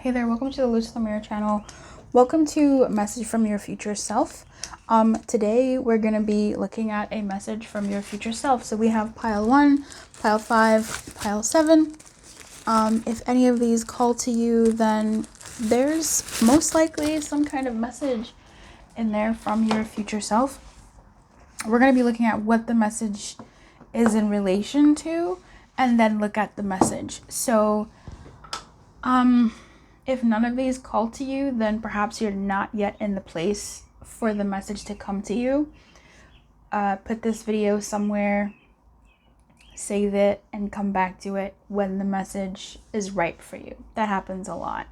Hey there, welcome to the Luce the Mirror channel. Welcome to Message from Your Future Self. Today we're going to be looking at a message from your future self. So we have pile 1, pile 5, pile 7. If any of these call to you, then there's most likely some kind of message in there from your future self. We're going to be looking at what the message is in relation to, and then look at the message. So, if none of these call to you, then perhaps you're not yet in the place for the message to come to you. Put this video somewhere, save it, and come back to it when the message is ripe for you. That happens a lot.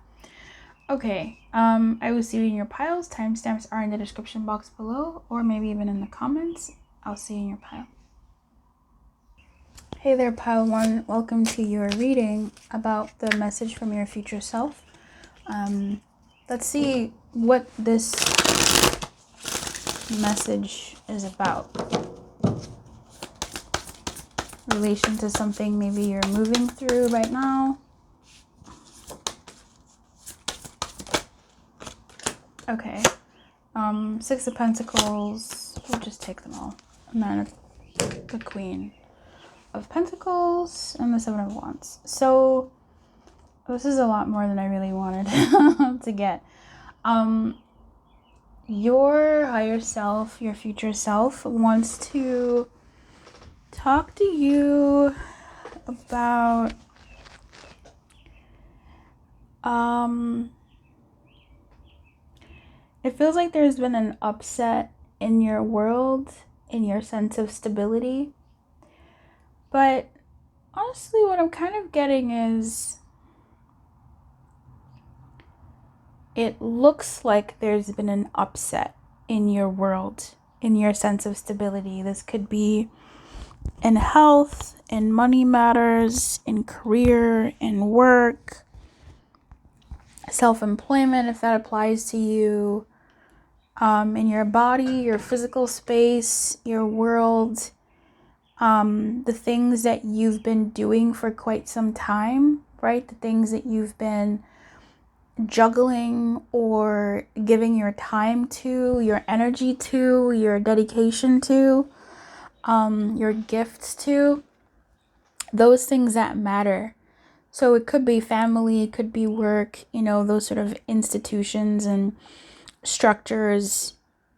Okay, I will see you in your piles. Timestamps are in the description box below, or maybe even in the comments. I'll see you in your pile. Hey there, pile 1. Welcome to your reading about the message from your future self. Let's see what this message is about. Relation to something maybe you're moving through right now. Okay. 6 of Pentacles. We'll just take them all. And then the Queen of Pentacles and the 7 of Wands. So this is a lot more than I really wanted to get. Your higher self, your future self, wants to talk to you about it feels like there's been an upset in your world, in your sense of stability. But honestly, what I'm kind of getting is it looks like there's been an upset in your world, in your sense of stability. This could be in health, in money matters, in career, in work, self-employment, if that applies to you, in your body, your physical space, your world, the things that you've been doing for quite some time, right? The things that you've been juggling or giving your time to, your energy to, your dedication to, your gifts to, those things that matter. So it could be family, it could be work, you know, those sort of institutions and structures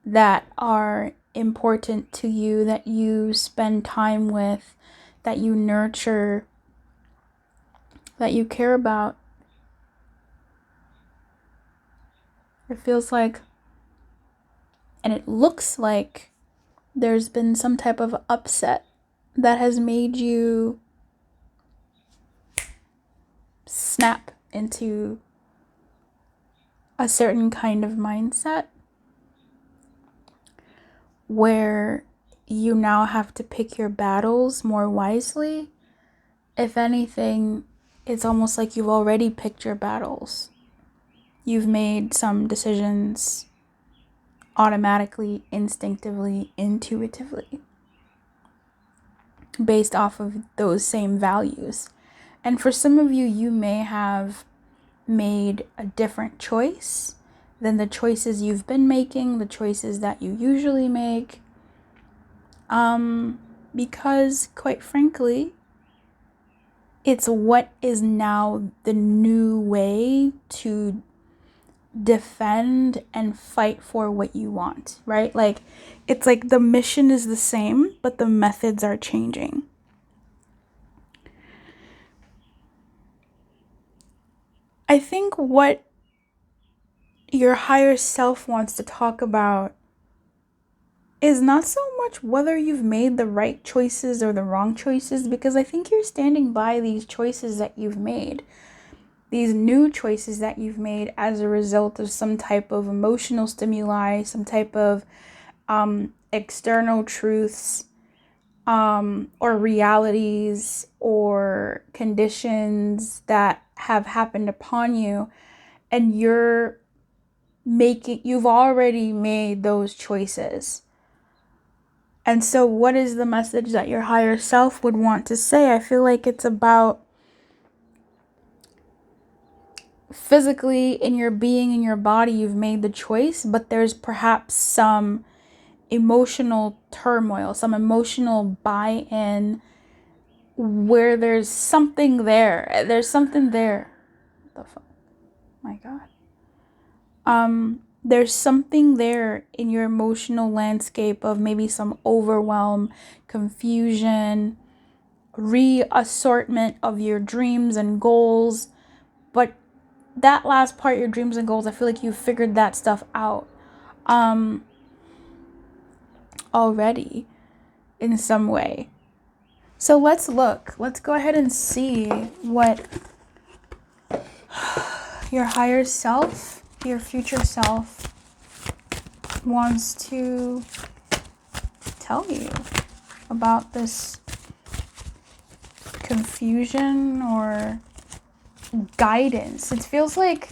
that are important to you, that you spend time with, that you nurture, that you care about. It feels like, and it looks like, there's been some type of upset that has made you snap into a certain kind of mindset where you now have to pick your battles more wisely. If anything, it's almost like you've already picked your battles. You've made some decisions automatically, instinctively, intuitively, based off of those same values. And for some of you, you may have made a different choice than the choices you've been making, the choices that you usually make. Because quite frankly, it's what is now the new way to defend and fight for what you want, right? Like, it's like the mission is the same, but the methods are changing. I think what your higher self wants to talk about is not so much whether you've made the right choices or the wrong choices, because I think you're standing by these choices that you've made. These new choices that you've made as a result of some type of emotional stimuli, some type of external truths, or realities or conditions that have happened upon you, and you've already made those choices. And so what is the message that your higher self would want to say? I feel like it's about physically in your being, in your body, you've made the choice, but there's perhaps some emotional turmoil, some emotional buy-in where there's something there. There's something there. What the fuck? My God. There's something there in your emotional landscape of maybe some overwhelm, confusion, reassortment of your dreams and goals. But that last part, your dreams and goals, I feel like you figured that stuff out already in some way. So let's look. Let's go ahead and see what your higher self, your future self, wants to tell you about this confusion or guidance. It feels like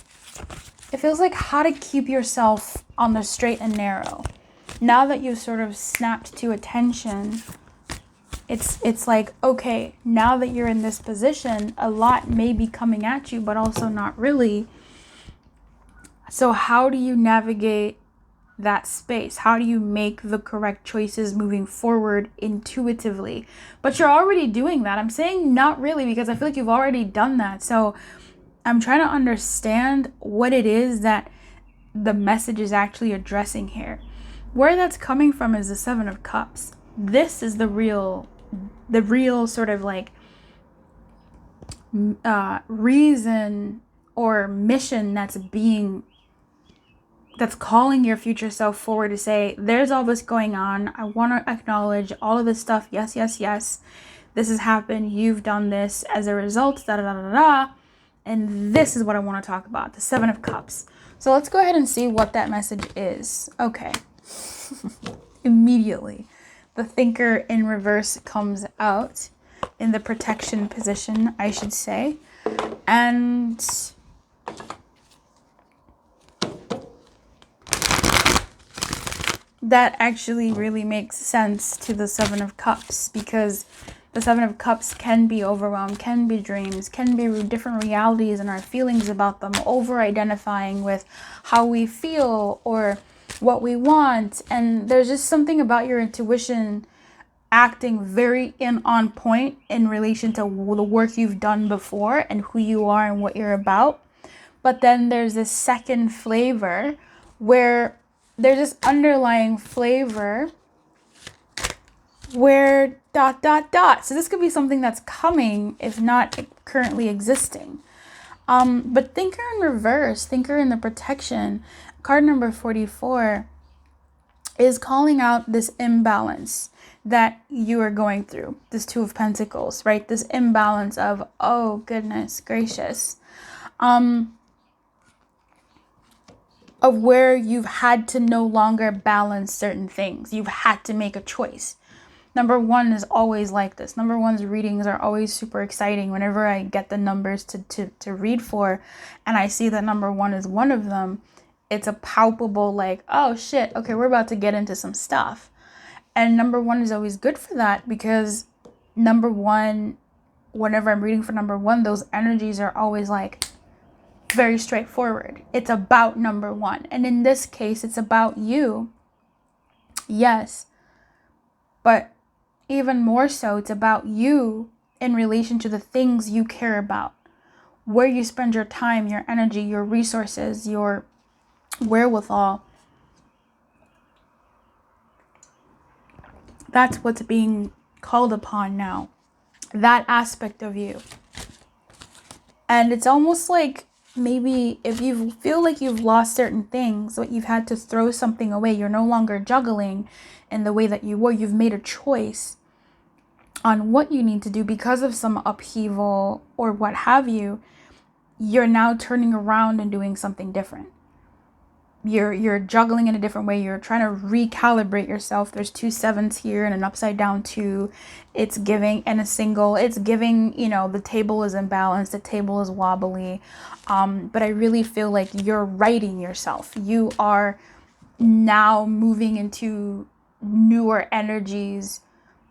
how to keep yourself on the straight and narrow. Now that you've sort of snapped to attention, it's like, okay, now that you're in this position, a lot may be coming at you, but also not really. So how do you navigate that space? How do you make the correct choices moving forward intuitively? But you're already doing that. I'm saying not really because I feel like you've already done that. So I'm trying to understand what it is that the message is actually addressing here. Where that's coming from is the Seven of Cups. This is the real sort of like reason or mission that's calling your future self forward to say, there's all this going on. I want to acknowledge all of this stuff. Yes, yes, yes. This has happened. You've done this as a result. Da da da da da. And this is what I want to talk about. The Seven of Cups. So let's go ahead and see what that message is. Okay. Immediately, the Thinker in reverse comes out in the protection position, I should say. And that actually really makes sense to the Seven of Cups, because the Seven of Cups can be overwhelmed, can be dreams, can be different realities and our feelings about them, over-identifying with how we feel or what we want. And there's just something about your intuition acting very on point in relation to the work you've done before and who you are and what you're about. But then there's this second flavor where there's this underlying flavor where ... So this could be something that's coming, if not currently existing. But Thinker in reverse, Thinker in the protection, card number 44 is calling out this imbalance that you are going through. This Two of Pentacles, right? This imbalance of, oh goodness gracious, of where you've had to no longer balance certain things. You've had to make a choice. Number one is always like this. Number one's readings are always super exciting. Whenever I get the numbers to read for, and I see that number one is one of them, it's a palpable like, oh shit, okay, we're about to get into some stuff. And number one is always good for that, because number one, whenever I'm reading for number one, those energies are always like very straightforward. It's about number one. And in this case, it's about you. Yes. But even more so, it's about you in relation to the things you care about, where you spend your time, your energy, your resources, your wherewithal. That's what's being called upon now, that aspect of you. And it's almost like maybe if you feel like you've lost certain things, but you've had to throw something away, you're no longer juggling in the way that you were, you've made a choice on what you need to do because of some upheaval or what have you, you're now turning around and doing something different. You're juggling in a different way. You're trying to recalibrate yourself. There's 2 sevens here and an upside down 2. It's giving, and a single. It's giving, you know, the table is imbalanced. The table is wobbly. But I really feel like you're righting yourself. You are now moving into newer energies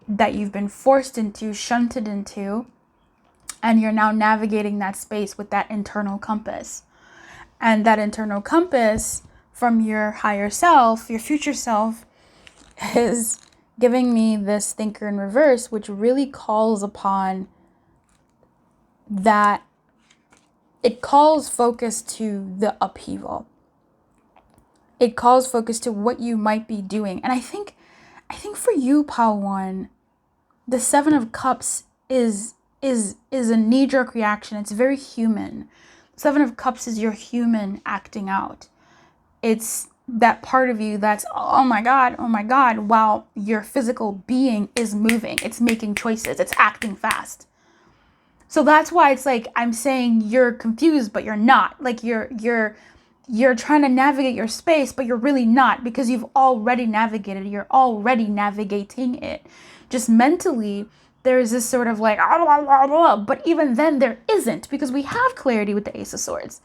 that you've been forced into, shunted into, and you're now navigating that space with that internal compass. And that internal compass from your higher self, your future self, is giving me this thinker in reverse, which really calls upon that. It calls focus to the upheaval. It calls focus to what you might be doing. And I think for you, Pal One, the Seven of Cups is a knee-jerk reaction. It's very human. Seven of Cups is your human acting out. It's that part of you that's, oh my God, while your physical being is moving. It's making choices. It's acting fast. So that's why it's like I'm saying you're confused, but you're not. Like you're trying to navigate your space, but you're really not, because you've already navigated. You're already navigating it. Just mentally, there's this sort of like, but even then there isn't, because we have clarity with the Ace of Swords.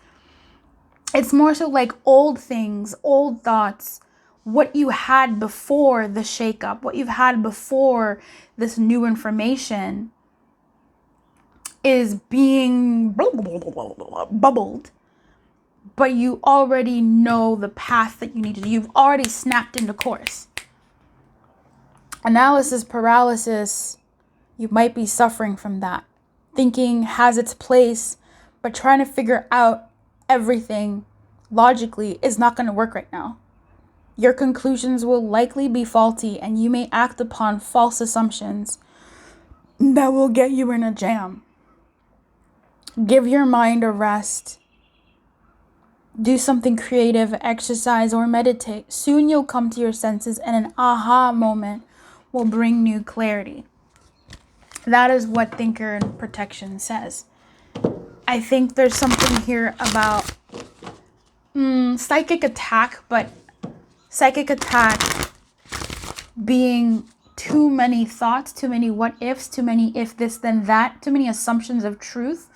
It's more so like old things, old thoughts, what you had before the shakeup, what you've had before this new information is being bubbled, but you already know the path that you need to do. You've already snapped into course. Analysis paralysis, you might be suffering from that. Thinking has its place, but trying to figure out everything logically is not going to work right now. Your conclusions will likely be faulty, and you may act upon false assumptions that will get you in a jam. Give your mind a rest. Do something creative, exercise, or meditate. Soon you'll come to your senses, and an aha moment will bring new clarity. That is what Thinker in Protection says. I think there's something here about psychic attack, but psychic attack being too many thoughts, too many what ifs, too many if this then that, too many assumptions of truth,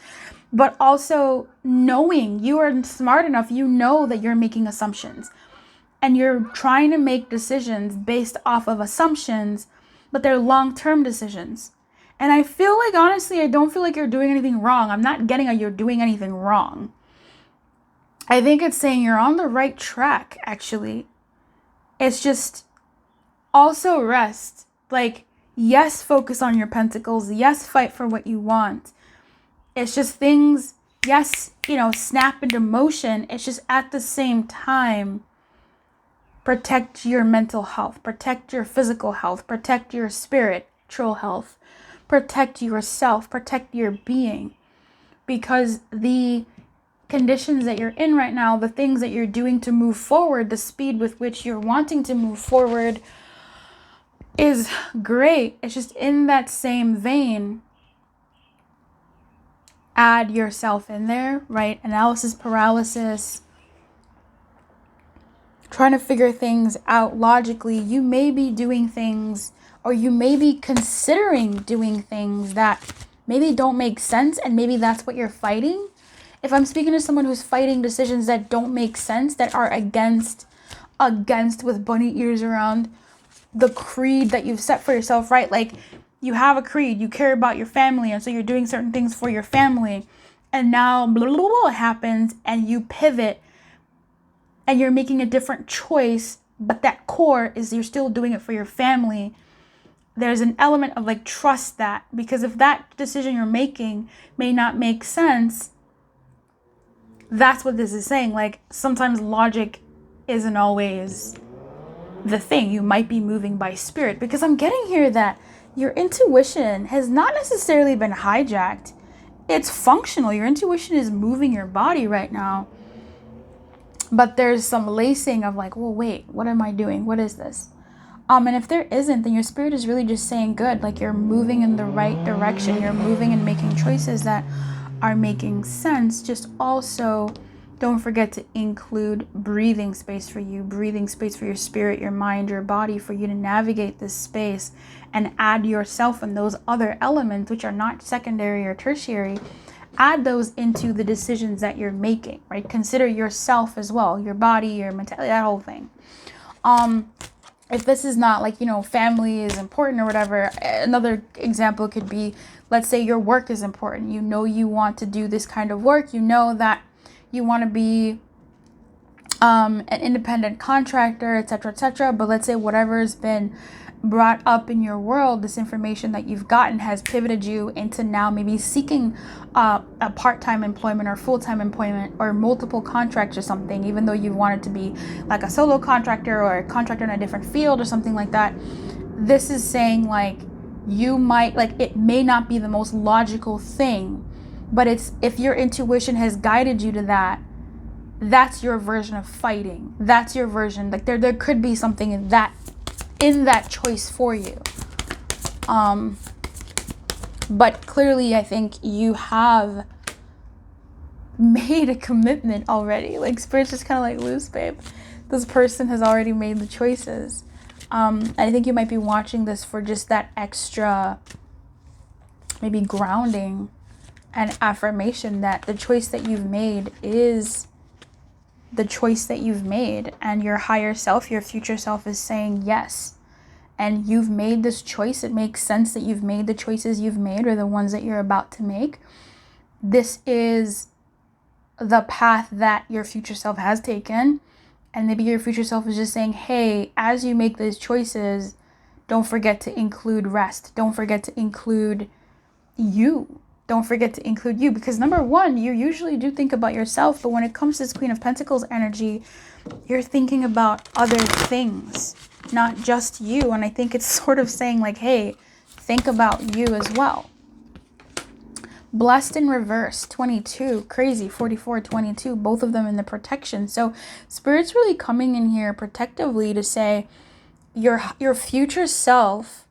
but also knowing you are smart enough, you know that you're making assumptions and you're trying to make decisions based off of assumptions, but they're long-term decisions. And I feel like, honestly, I don't feel like you're doing anything wrong. I'm not getting you're doing anything wrong. I think it's saying you're on the right track, actually. It's just also rest. Like, yes, focus on your pentacles. Yes, fight for what you want. It's just things, yes, snap into motion. It's just at the same time, protect your mental health, protect your physical health, protect your spiritual health, protect yourself, protect your being. Because the conditions that you're in right now, the things that you're doing to move forward, the speed with which you're wanting to move forward is great. It's just in that same vein, add yourself in there, right? Analysis paralysis, trying to figure things out logically. You may be doing things, or you may be considering doing things that maybe don't make sense, and maybe that's what you're fighting. If I'm speaking to someone who's fighting decisions that don't make sense, that are against with bunny ears around the creed that you've set for yourself, right? Like, you have a creed, you care about your family, and so you're doing certain things for your family, and now blah, blah, blah happens, and you pivot, and you're making a different choice, but that core is you're still doing it for your family. There's an element of like, trust that, because if that decision you're making may not make sense, that's what this is saying. Like, sometimes logic isn't always the thing. You might be moving by spirit, because I'm getting here that your intuition has not necessarily been hijacked. It's functional. Your intuition is moving your body right now. But there's some lacing of like, well, wait, what am I doing? What is this? And if there isn't, then your spirit is really just saying good. Like, you're moving in the right direction. You're moving and making choices that are making sense. Just also don't forget to include breathing space for you, breathing space for your spirit, your mind, your body, for you to navigate this space and add yourself and those other elements, which are not secondary or tertiary. Add those into the decisions that you're making, right? Consider yourself as well, your body, your mentality, that whole thing. If this is not like, family is important or whatever, another example could be, let's say your work is important. You know you want to do this kind of work. You know that you want to be an independent contractor, etc., etc. But let's say whatever's been brought up in your world, this information that you've gotten has pivoted you into now maybe seeking a part-time employment or full-time employment or multiple contracts or something, even though you wanted to be like a solo contractor or a contractor in a different field or something like that. This is saying like you might, like, it may not be the most logical thing, but it's, if your intuition has guided you to that, that's your version of fighting. That's your version. Like there could be something in that choice for you. But clearly I think you have made a commitment already. Like Spirit's just kind of like, loose, babe. This person has already made the choices. I think you might be watching this for just that extra maybe grounding and affirmation that the choice that you've made is the choice that you've made, and your higher self, your future self, is saying yes. And you've made this choice. It makes sense that you've made the choices you've made, or the ones that you're about to make. This is the path that your future self has taken. And maybe your future self is just saying, hey, as you make these choices, don't forget to include rest. Don't forget to include you. Don't forget to include you. Because number one, you usually do think about yourself. But when it comes to this Queen of Pentacles energy, you're thinking about other things, not just you. And I think it's sort of saying like, hey, think about you as well. Blessed in reverse, 22, crazy, 44, 22, both of them in the protection. So Spirit's really coming in here protectively to say your future self.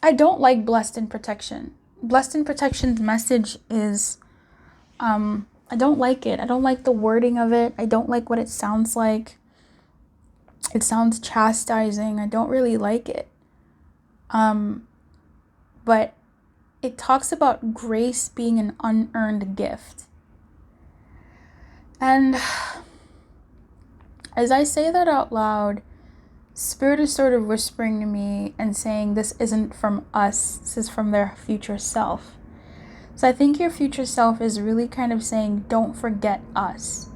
I don't like blessed in protection. Blessed in protection's message is, I don't like it. I don't like the wording of it. I don't like what it sounds like. It sounds chastising. I don't really like it. But it talks about grace being an unearned gift. And as I say that out loud, Spirit is sort of whispering to me and saying this isn't from us, this is from their future self. So I think your future self is really kind of saying, don't forget us.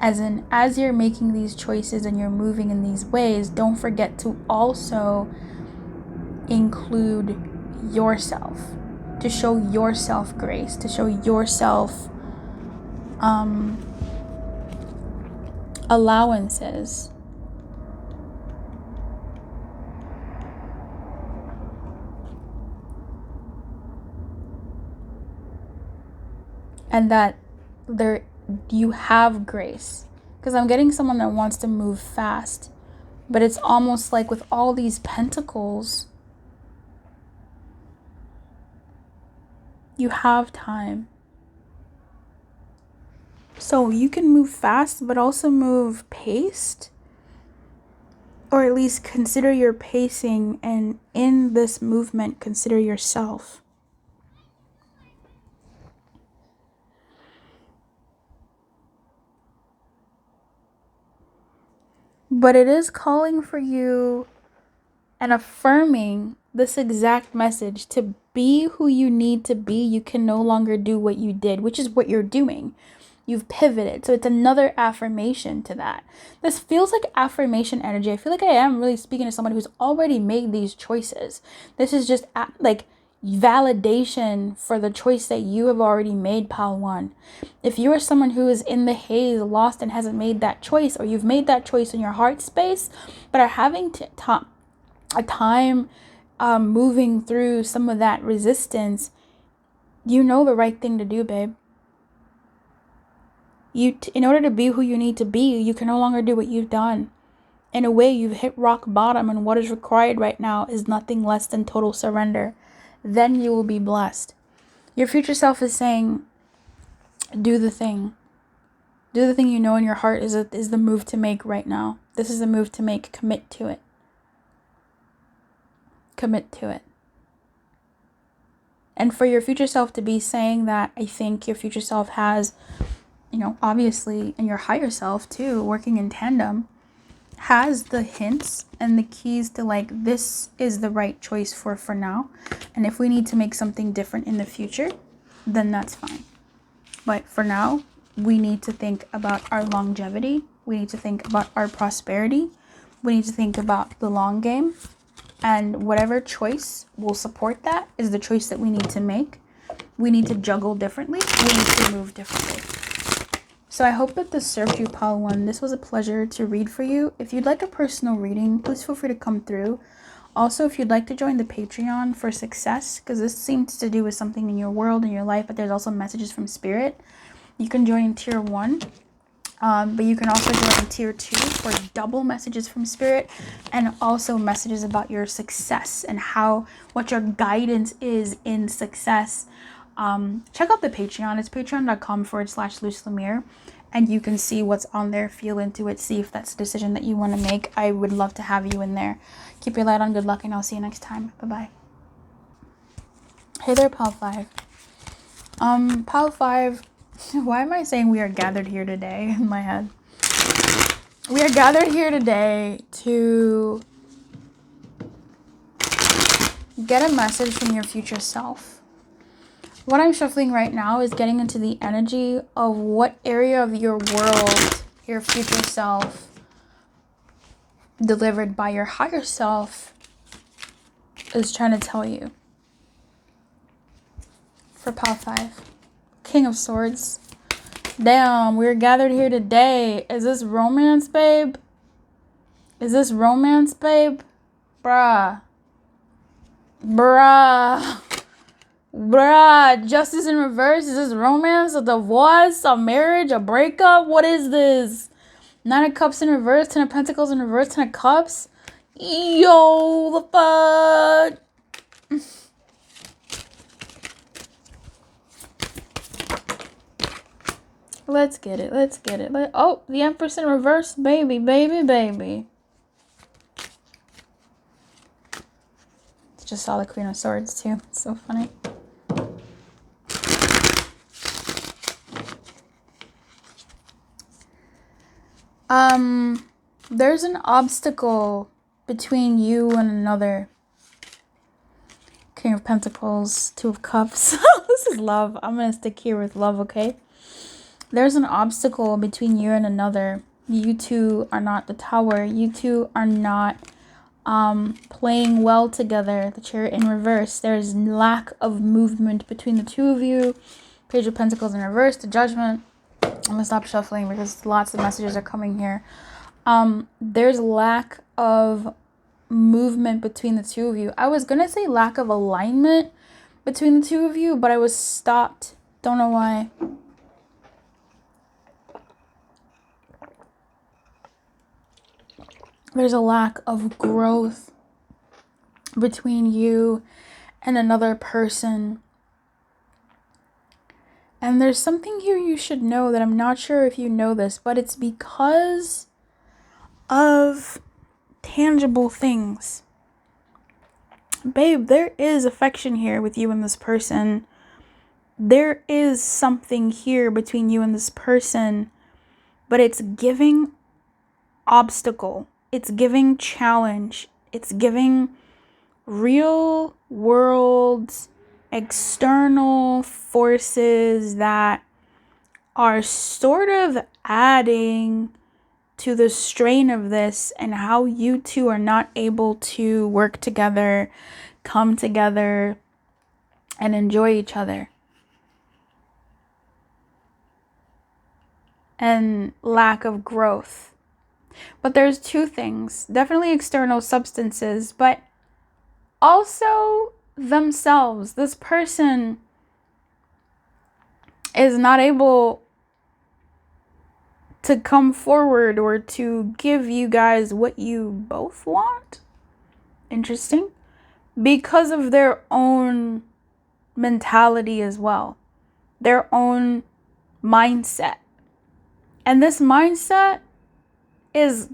As in, as you're making these choices and you're moving in these ways, don't forget to also include yourself, to show yourself grace, to show yourself allowances. And that you have grace. Because I'm getting someone that wants to move fast. But it's almost like with all these pentacles, you have time. So you can move fast, but also move paced. Or at least consider your pacing, and in this movement, consider yourself. But it is calling for you and affirming this exact message. To be who you need to be, you can no longer do what you did, which is what you're doing. You've pivoted. So it's another affirmation to that. This feels like affirmation energy. I feel like I am really speaking to someone who's already made these choices. This is just like validation for the choice that you have already made, Pal 1. If you are someone who is in the haze, lost, and hasn't made that choice, or you've made that choice in your heart space, but are having a time moving through some of that resistance, you know the right thing to do, babe. In order to be who you need to be, you can no longer do what you've done. In a way, you've hit rock bottom, and what is required right now is nothing less than total surrender. Then you will be blessed. Your future self is saying, do the thing. Do the thing you know in your heart is the move to make right now. This is the move to make. Commit to it. Commit to it. And for your future self to be saying that, I think your future self has, obviously, and your higher self too, working in tandem, has the hints and the keys to like, this is the right choice for now. And if we need to make something different in the future, then that's fine. But for now, we need to think about our longevity. We need to think about our prosperity. We need to think about the long game. And whatever choice will support that is the choice that we need to make. We need to juggle differently. We need to move differently. So I hope that this served you, Pile 1. This was a pleasure to read for you. If you'd like a personal reading, please feel free to come through. Also, if you'd like to join the Patreon for success, because this seems to do with something in your world, in your life, but there's also messages from Spirit, you can join Tier 1. But you can also join Tier 2 for double messages from Spirit and also messages about your success and what your guidance is in success. Check out the Patreon. It's patreon.com/LuceLemire, and you can see what's on there, feel into it, see if that's a decision that you want to make. I would love to have you in there. Keep your light on. Good luck, and I'll see you next time. Bye-bye. Hey there, Pile 5. Pile 5, why am I saying we are gathered here today in my head? We are gathered here today to get a message from your future self. What I'm shuffling right now is getting into the energy of what area of your world your future self, delivered by your higher self, is trying to tell you. For Pile 5. King of Swords. Damn, we're gathered here today. Is this romance, babe? Is this romance, babe? Bruh. Justice in reverse. Is this romance? A divorce? A marriage? A breakup? What is this? 9 of Cups in reverse. 10 of Pentacles in reverse. 10 of Cups. Yo, the fuck? Let's get it. Let's get it. Oh, the Empress in reverse. Baby, baby, baby. Just saw the Queen of Swords too. It's so funny. There's an obstacle between you and another. King of Pentacles, 2 of Cups. This is love. I'm gonna stick here with love, okay? There's an obstacle between you and another. You two are not the Tower. You two are not playing well together. The Chariot in reverse. There's lack of movement between the two of you. Page of Pentacles in reverse. The Judgment. I'm gonna stop shuffling because lots of messages are coming here. There's lack of movement between the two of you. I was gonna say lack of alignment between the two of you, but I was stopped. Don't know why. There's a lack of growth between you and another person. And there's something here you should know that I'm not sure if you know this, but it's because of tangible things. Babe, there is affection here with you and this person. There is something here between you and this person, but it's giving obstacle. It's giving challenge. It's giving real world external forces that are sort of adding to the strain of this and how you two are not able to work together, come together, and enjoy each other. And lack of growth. But there's 2 things. Definitely external substances, but also themselves. This person is not able to come forward or to give you guys what you both want. Interesting. Because of their own mentality as well. Their own mindset. And this mindset is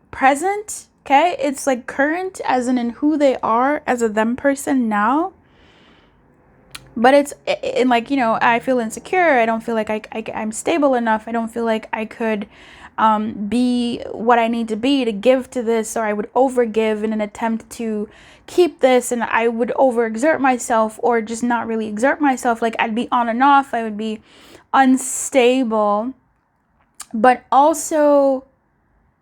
present, okay? It's like current as in who they are as a them person now. But it's in like, you know, I feel insecure. I don't feel like I'm stable enough. I don't feel like I could be what I need to be to give to this, or I would overgive in an attempt to keep this, and I would overexert myself or just not really exert myself. Like I'd be on and off. I would be unstable, but also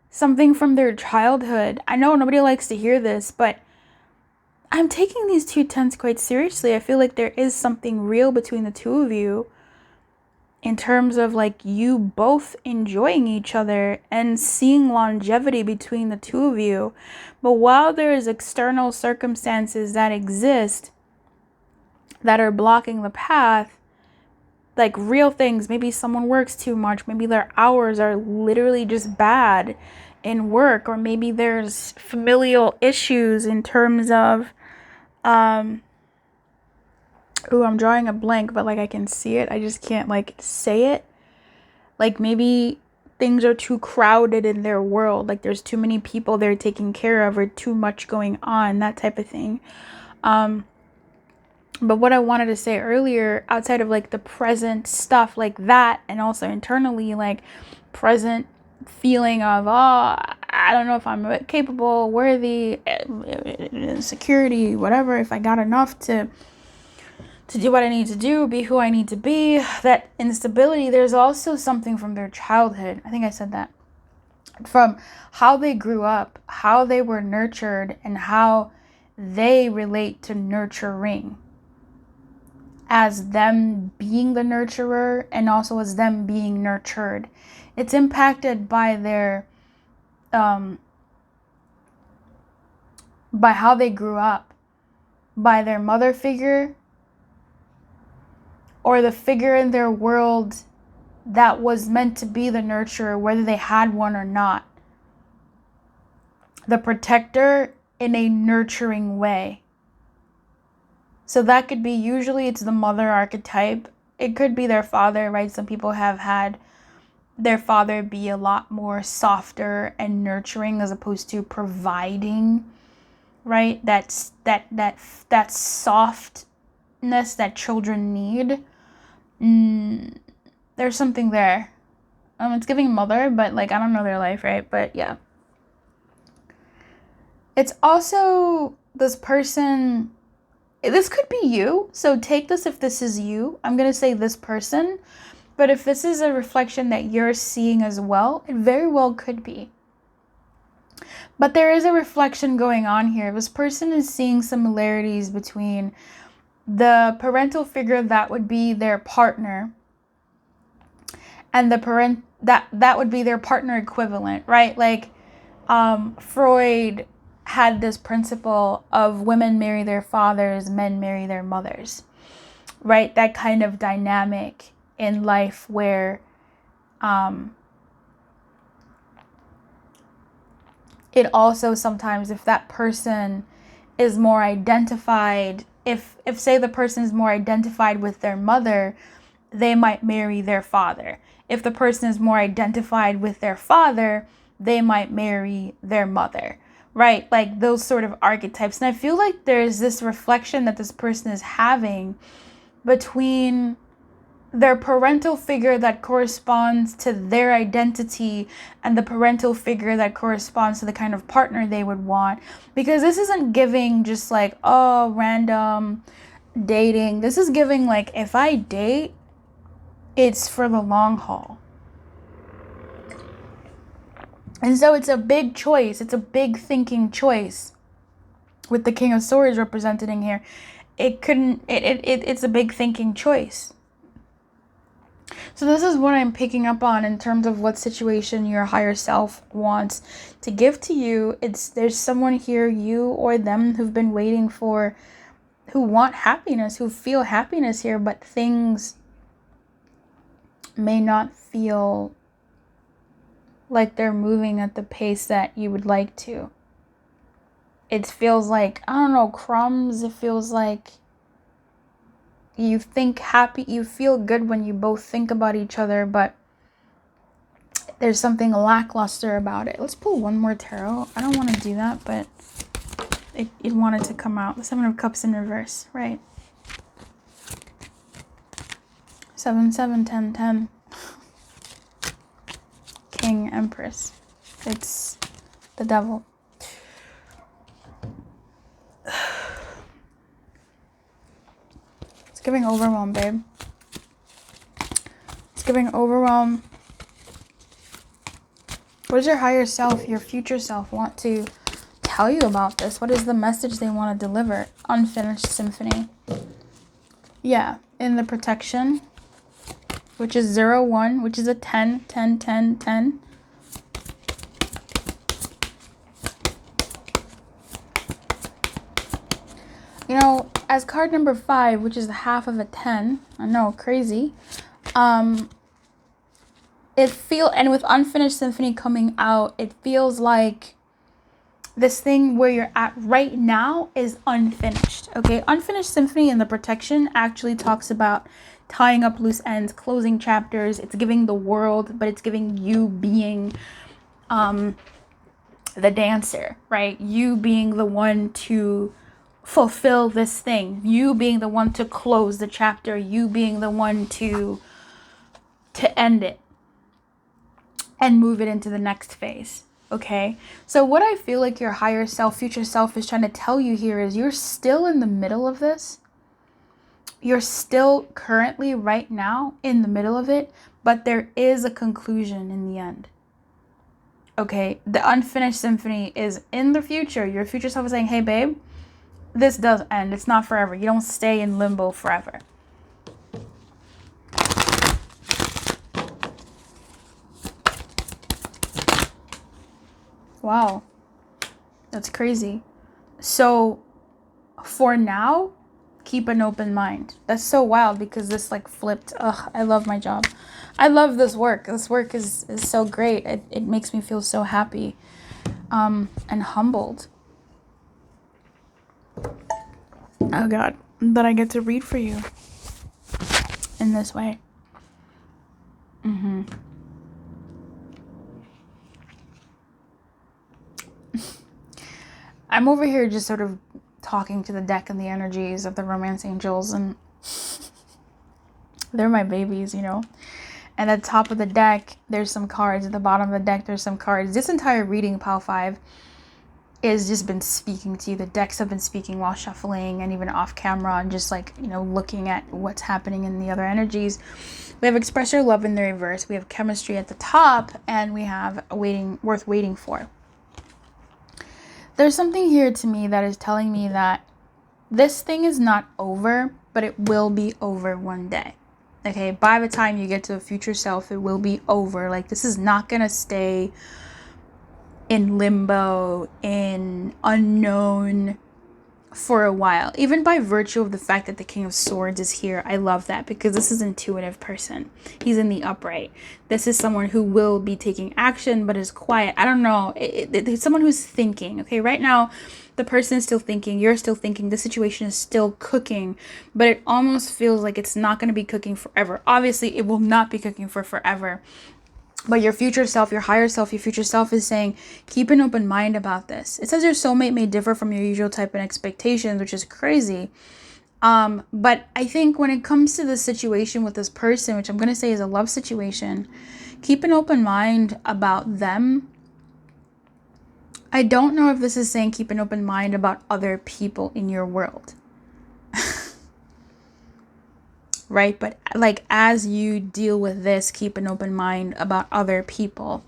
something from their childhood. I know nobody likes to hear this, but I'm taking these 2 10s quite seriously. I feel like there is something real between the two of you in terms of like you both enjoying each other and seeing longevity between the two of you. But while there is external circumstances that exist that are blocking the path, like real things, maybe someone works too much, maybe their hours are literally just bad in work, or maybe there's familial issues in terms of I'm drawing a blank, but like I can see it, I just can't like say it. Like maybe things are too crowded in their world, like there's too many people they're taking care of, or too much going on, that type of thing. But what I wanted to say earlier, outside of like the present stuff like that, and also internally, like present feeling of, I don't know if I'm capable, worthy, security, whatever, if I got enough to do what I need to do, be who I need to be, that instability, there's also something from their childhood. I think I said that. From how they grew up, how they were nurtured, and how they relate to nurturing, as them being the nurturer and also as them being nurtured. It's impacted by their by how they grew up, by their mother figure, or the figure in their world that was meant to be the nurturer, whether they had one or not. The protector in a nurturing way. So that could be, usually it's the mother archetype. It could be their father, right? Some people have had their father be a lot more softer and nurturing as opposed to providing, right? That softness that children need. There's something there. It's giving mother, but like I don't know their life, right? But yeah. It's also this person, this could be you, so take this if this is you. I'm going to say this person, but if this is a reflection that you're seeing as well, it very well could be. But there is a reflection going on here. This person is seeing similarities between the parental figure that would be their partner and the parent that would be their partner equivalent, right? Like Freud had this principle of women marry their fathers, men marry their mothers, right? That kind of dynamic in life where it also sometimes, if that person is more identified, if say the person is more identified with their mother, they might marry their father. If the person is more identified with their father, they might marry their mother, right? Like those sort of archetypes. And I feel like there's this reflection that this person is having between their parental figure that corresponds to their identity and the parental figure that corresponds to the kind of partner they would want. Because this isn't giving just like, random dating. This is giving like, if I date, it's for the long haul. And so it's a big choice. It's a big thinking choice. With the King of Swords represented in here, it's a big thinking choice. So this is what I'm picking up on in terms of what situation your higher self wants to give to you. There's someone here, you or them, who've been waiting for, who want happiness, who feel happiness here, but things may not feel like they're moving at the pace that you would like to. It feels like, I don't know, crumbs. It feels like you think happy, you feel good when you both think about each other, but there's something lackluster about it. Let's pull one more tarot. I don't want to do that, but it wanted to come out. The Seven of Cups in reverse, right? 7, 7, 10, 10. King, Empress. It's the devil. It's giving overwhelm, babe. It's giving overwhelm. What does your higher self, your future self, want to tell you about this? What is the message they want to deliver? Unfinished symphony. Yeah, in the protection, which is 0-1, which is a 10, 10, 10, 10. You know, as card number 5, which is the half of a 10, I know, crazy. And with Unfinished Symphony coming out, it feels like this thing where you're at right now is unfinished. Okay, Unfinished Symphony in the protection actually talks about tying up loose ends, closing chapters. It's giving the world, but it's giving you being the dancer, right? You being the one to fulfill this thing, you being the one to close the chapter, you being the one to end it and move it into the next phase. Okay, so what I feel like your higher self, future self is trying to tell you here is you're still in the middle of this. You're still currently right now in the middle of it, but there is a conclusion in the end. Okay, the Unfinished Symphony is in the future. Your future self is saying, hey babe, this does end. It's not forever. You don't stay in limbo forever. Wow, that's crazy. So for now, keep an open mind. That's so wild because this like flipped. Ugh, I love my job. I love this work. This work is so great. It makes me feel so happy and humbled. Oh God, that I get to read for you in this way. I'm over here just sort of talking to the deck and the energies of the romance angels, and they're my babies, you know. And at the top of the deck, there's some cards. At the bottom of the deck, there's some cards. This entire reading, Pile 5, is just been speaking to you. The decks have been speaking while shuffling and even off camera and just like, you know, looking at what's happening in the other energies. We have Express Your Love in the reverse. We have Chemistry at the top, and we have Worth Waiting For. There's something here to me that is telling me that this thing is not over, but it will be over one day. Okay, by the time you get to the future self, it will be over. Like, this is not gonna stay in limbo, in unknown for a while. Even by virtue of the fact that the King of Swords is here, I love that because this is an intuitive person. He's in the upright. This is someone who will be taking action but is quiet. I don't know. It's someone who's thinking. Okay, right now the person is still thinking. You're still thinking. The situation is still cooking, but it almost feels like it's not going to be cooking forever. Obviously, it will not be cooking for forever. But your future self, your higher self, your future self is saying, keep an open mind about this. It says your soulmate may differ from your usual type and expectations, which is crazy. But I think when it comes to the situation with this person, which I'm going to say is a love situation, keep an open mind about them. I don't know if this is saying keep an open mind about other people in your world. Right? But like, as you deal with this, keep an open mind about other people.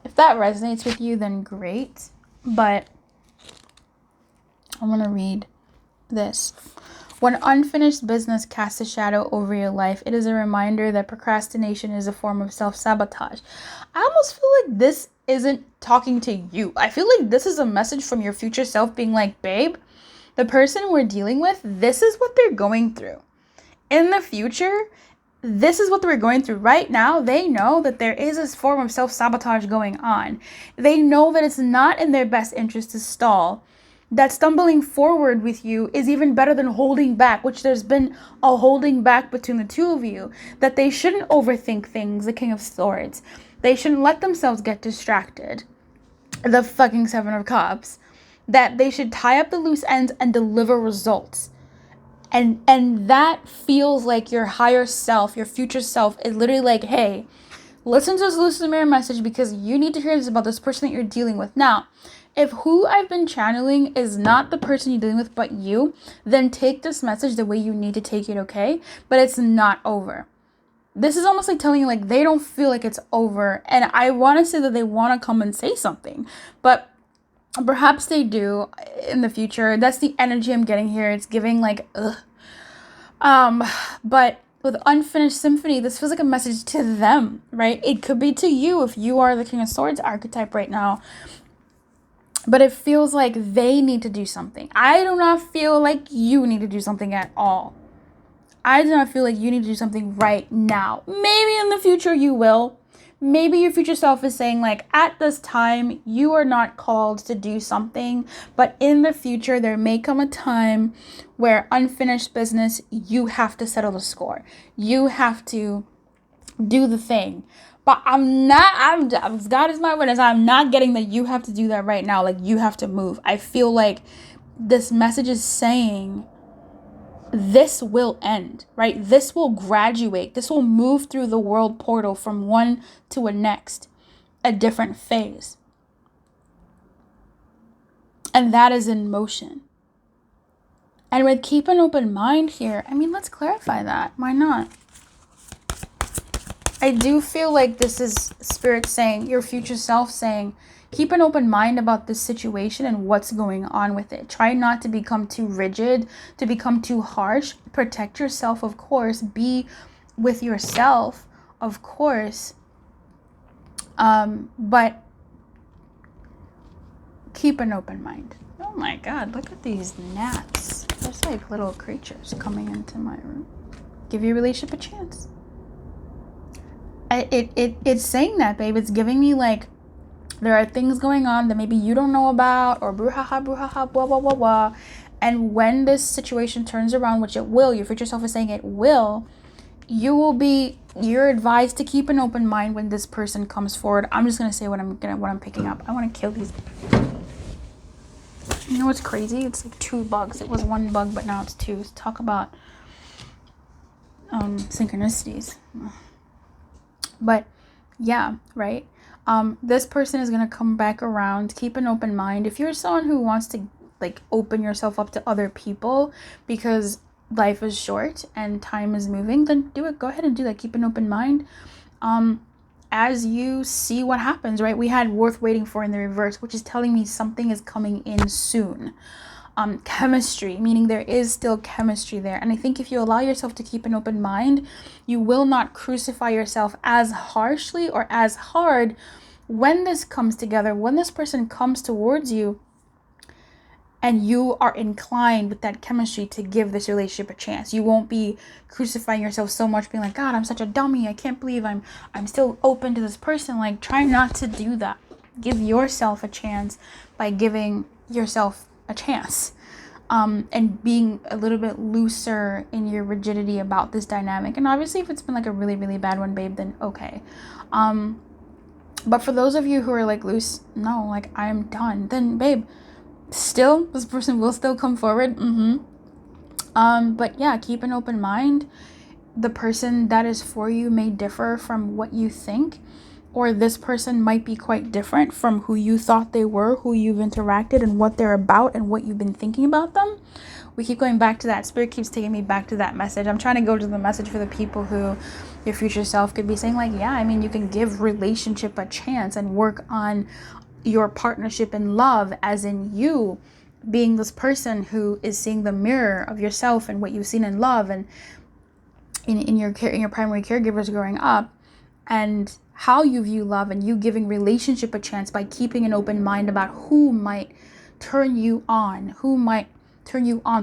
If that resonates with you, then great. But I want to read this. When unfinished business casts a shadow over your life, it is a reminder that procrastination is a form of self-sabotage. I almost feel like this isn't talking to you. I feel like this is a message from your future self being like, babe, the person we're dealing with, this is what they're going through. In the future, this is what we're going through right now. They know that there is this form of self-sabotage going on. They know that it's not in their best interest to stall. That stumbling forward with you is even better than holding back, which there's been a holding back between the two of you. That they shouldn't overthink things, the King of Swords. They shouldn't let themselves get distracted. The fucking Seven of Cups. That they should tie up the loose ends and deliver results. And that feels like your higher self, your future self is literally like, hey, listen to this lucid mirror message because you need to hear this about this person that you're dealing with. Now, if who I've been channeling is not the person you're dealing with but you, then take this message the way you need to take it, okay? But it's not over. this is almost like telling you like they don't feel like it's over. And I want to say that they want to come and say something, but perhaps they do in the future. That's the energy I'm getting here. It's giving like ugh. But with Unfinished Symphony, this feels like a message to them, right? It could be to you if you are the King of Swords archetype right now. But it feels like they need to do something. I do not feel like you need to do something at all. I do not feel like you need to do something right now. Maybe in the future you will. Maybe your future self is saying like, at this time, you are not called to do something. But in the future, there may come a time where unfinished business, you have to settle the score. You have to do the thing. But God is my witness, I'm not getting that you have to do that right now. Like, you have to move. I feel like this message is saying this will end, right? This will graduate. This will move through the world portal from one to a next, a different phase. And that is in motion. And with keep an open mind here, I mean, let's clarify that. Why not? I do feel like this is Spirit saying, your future self saying, keep an open mind about this situation and what's going on with it. Try not to become too rigid, to become too harsh. Protect yourself, of course. Be with yourself, of course. But keep an open mind. Oh my God, look at these gnats. There's like little creatures coming into my room. Give your relationship a chance. It's saying that, babe. It's giving me like, there are things going on that maybe you don't know about, or brouhaha, blah, blah, blah, blah. And when this situation turns around, which it will, your future self is saying it will, you're advised to keep an open mind when this person comes forward. I'm just going to say what I'm picking up. I want to kill these. You know what's crazy? It's like 2 bugs. It was 1 bug, but now it's 2. Let's talk about synchronicities. But yeah, right? This person is going to come back around. Keep an open mind. If you're someone who wants to like open yourself up to other people because life is short and time is moving, then do it. Go ahead and do that. Keep an open mind. As you see what happens, right? We had worth waiting for in the reverse, which is telling me something is coming in soon. Chemistry, meaning there is still chemistry there. And I think if you allow yourself to keep an open mind, you will not crucify yourself as harshly or as hard when this comes together, when this person comes towards you and you are inclined with that chemistry to give this relationship a chance. You won't be crucifying yourself so much, being like, God, I'm such a dummy. I can't believe I'm still open to this person. Like, try not to do that. Give yourself a chance by giving yourself a chance, and being a little bit looser in your rigidity about this dynamic. And obviously if it's been like a really, really bad one, babe, then okay. But for those of you who are like loose, no, like I'm done, then babe, still this person will still come forward. But yeah, keep an open mind. The person that is for you may differ from what you think, or this person might be quite different from who you thought they were, who you've interacted and what they're about and what you've been thinking about them. We keep going back to that. Spirit keeps taking me back to that message. I'm trying to go to the message for the people who your future self could be saying like, yeah, I mean, you can give relationship a chance and work on your partnership in love, as in you being this person who is seeing the mirror of yourself and what you've seen in love and in your primary caregivers growing up, and how you view love, and you giving relationship a chance by keeping an open mind about who might turn you on,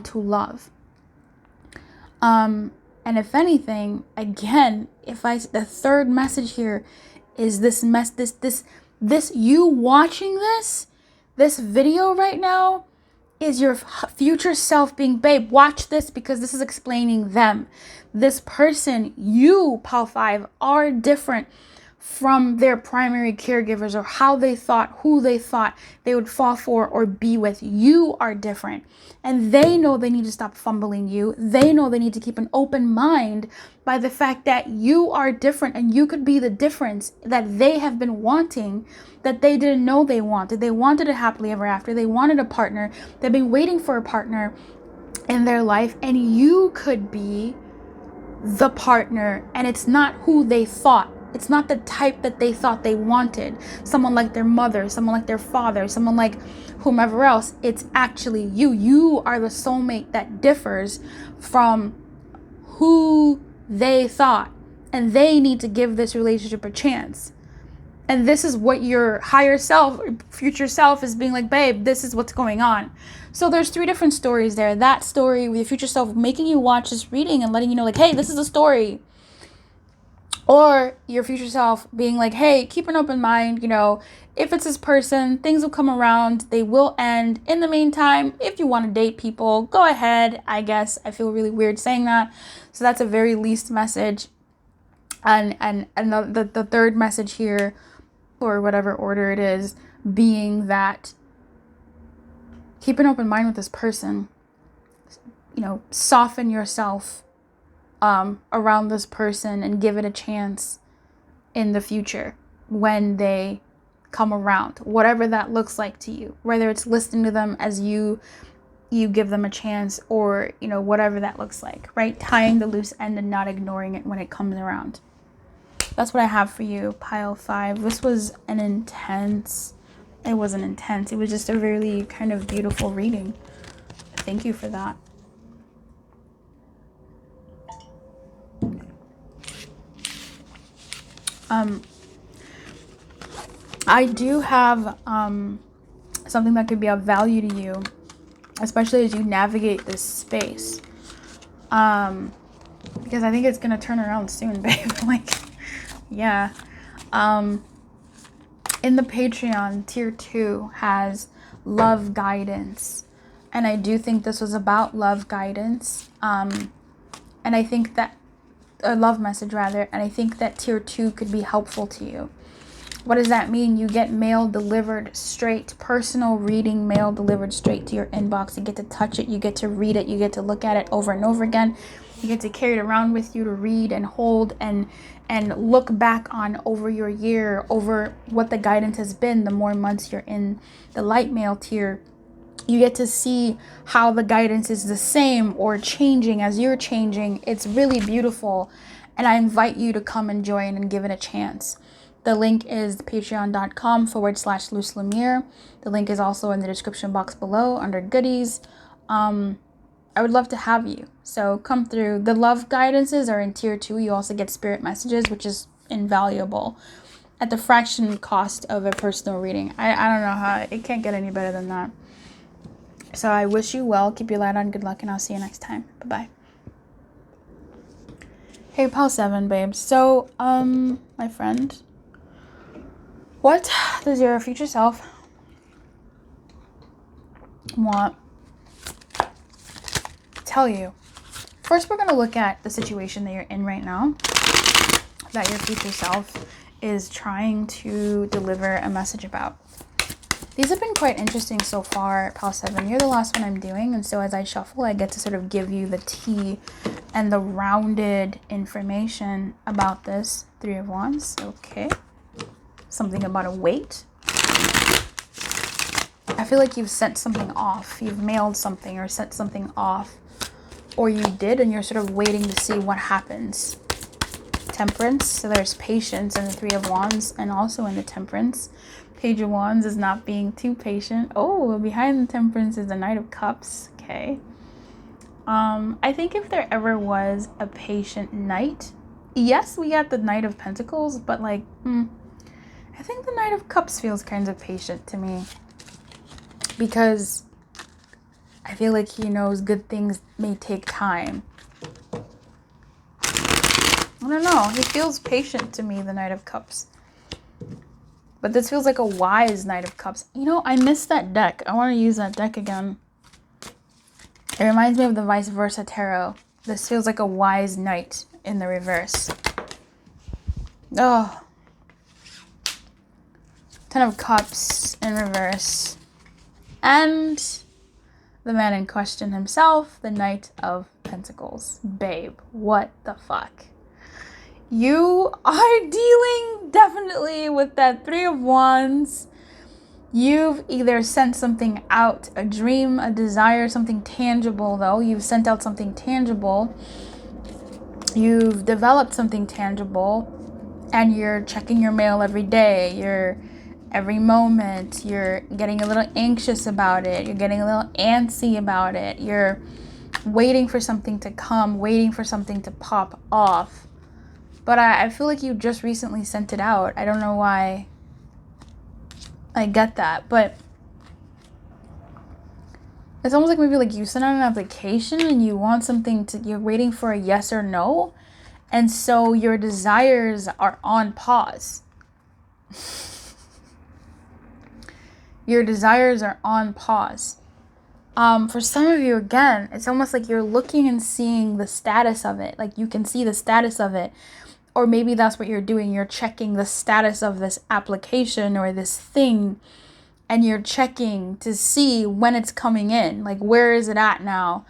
to love. And if anything, again, the third message here is this you watching this video right now is your future self being, babe, watch this, because this is explaining them. This person, you, Pal 5, are different from their primary caregivers, or how they thought, who they thought they would fall for or be with. You are different. And they know they need to stop fumbling you. They know they need to keep an open mind by the fact that you are different, and you could be the difference that they have been wanting, that they didn't know they wanted. They wanted a happily ever after. They wanted a partner. They've been waiting for a partner in their life, and you could be the partner, and it's not who they thought. It's not the type that they thought they wanted. Someone like their mother, someone like their father, someone like whomever else. It's actually you. You are the soulmate that differs from who they thought. And they need to give this relationship a chance. And this is what your higher self, future self is being like, babe, this is what's going on. So there's 3 different stories there. That story with your future self making you watch this reading and letting you know, like, hey, this is a story. Or your future self being like, hey, keep an open mind. You know, if it's this person, things will come around. They will end. In the meantime, if you want to date people, go ahead. I guess I feel really weird saying that. So that's a very least message. And the third message here, or whatever order it is, being that keep an open mind with this person. You know, soften yourself around this person and give it a chance in the future when they come around, whatever that looks like to you, whether it's listening to them as you give them a chance, or, you know, whatever that looks like, right? Tying the loose end and not ignoring it when it comes around. That's what I have for you, pile 5. This was an intense, it wasn't intense, it was just a really kind of beautiful reading. Thank you for that. I do have something that could be of value to you, especially as you navigate this space. Because I think it's gonna turn around soon, babe. Like, yeah. In the Patreon, tier 2 has love guidance. And I do think this was about love guidance. And I think that, a love message rather, and I think that tier 2 could be helpful to you. What does that mean? You get mail delivered straight, personal reading mail delivered straight to your inbox. You get to touch it, you get to read it, you get to look at it over and over again. You get to carry it around with you to read and hold and look back on over your year, over what the guidance has been. The more months you're in the LightMail tier, you get to see how the guidance is the same or changing as you're changing. It's really beautiful. And I invite you to come and join and give it a chance. The link is patreon.com/LuceLemire. The link is also in the description box below under goodies. I would love to have you. So come through. The love guidances are in tier 2. You also get spirit messages, which is invaluable at the fraction cost of a personal reading. I don't know how, it can't get any better than that. So I wish you well. Keep your light on. Good luck, and I'll see you next time. Bye-bye. Hey, pile 7, babes. So, my friend, what does your future self want to tell you? First, we're going to look at the situation that you're in right now, that your future self is trying to deliver a message about. These have been quite interesting so far, pile 7. You're the last one I'm doing, and so as I shuffle, I get to sort of give you the tea and the rounded information about this 3 of Wands. Okay. Something about a weight. I feel like you've sent something off. You've mailed something or sent something off. Or you did, and you're sort of waiting to see what happens. Temperance. So there's patience in the 3 of Wands and also in the Temperance. Page of Wands is not being too patient. Oh, behind the Temperance is the Knight of Cups. Okay. I think if there ever was a patient knight, yes, we got the Knight of Pentacles, but like, I think the Knight of Cups feels kind of patient to me, because I feel like he knows good things may take time. I don't know. He feels patient to me, the Knight of Cups. But this feels like a wise Knight of Cups. You know, I missed that deck. I want to use that deck again. It reminds me of the Vice Versa Tarot. This feels like a wise knight in the reverse. Oh. 10 of Cups in reverse. And the man in question himself, the Knight of Pentacles. Babe, what the fuck? You are dealing definitely with that 3 of Wands. You've either sent something out, a dream, a desire, something tangible though. You've sent out something tangible. You've developed something tangible, and you're checking your mail every day. You're every moment. You're getting a little anxious about it. You're getting a little antsy about it. You're waiting for something to come, waiting for something to pop off. But I feel like you just recently sent it out. I don't know why I get that, but it's almost like maybe like you sent out an application and you want something to, you're waiting for a yes or no. And so your desires are on pause. Your desires are on pause. For some of you, again, it's almost like you're looking and seeing the status of it. Like you can see the status of it. Or maybe that's what you're doing. You're checking the status of this application or this thing. And you're checking to see when it's coming in. Like, where is it at now?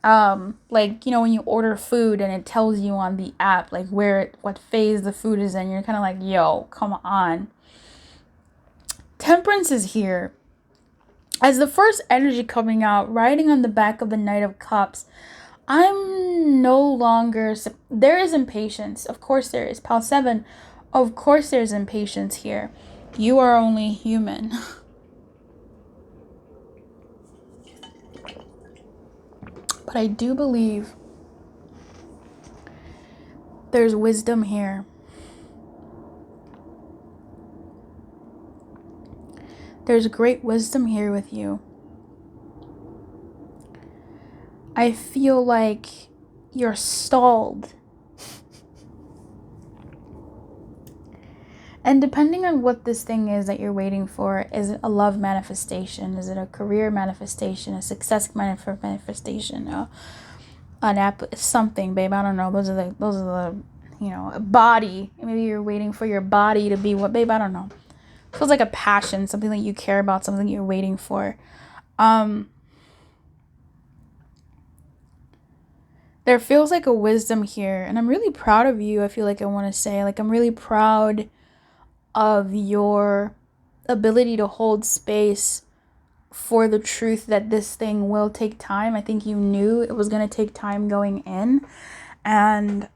Like, you know, when you order food and it tells you on the app, like what phase the food is in, you're kind of like, yo, come on. Temperance is here. As the first energy coming out, riding on the back of the Knight of Cups, I'm no longer, there is impatience. Of course there is. Pal 7, of course there's impatience here. You are only human. But I do believe there's wisdom here. There's great wisdom here with you. I feel like you're stalled. And depending on what this thing is that you're waiting for, is it a love manifestation? Is it a career manifestation? A success manifestation? Something, babe. I don't know. Those are the, a body. Maybe you're waiting for your body to be what, babe? I don't know. Feels like a passion, something that you care about, something you're waiting for. There feels like a wisdom here, and I'm really proud of you. I feel like I want to say, like, I'm really proud of your ability to hold space for the truth that this thing will take time. I think you knew it was going to take time going in, and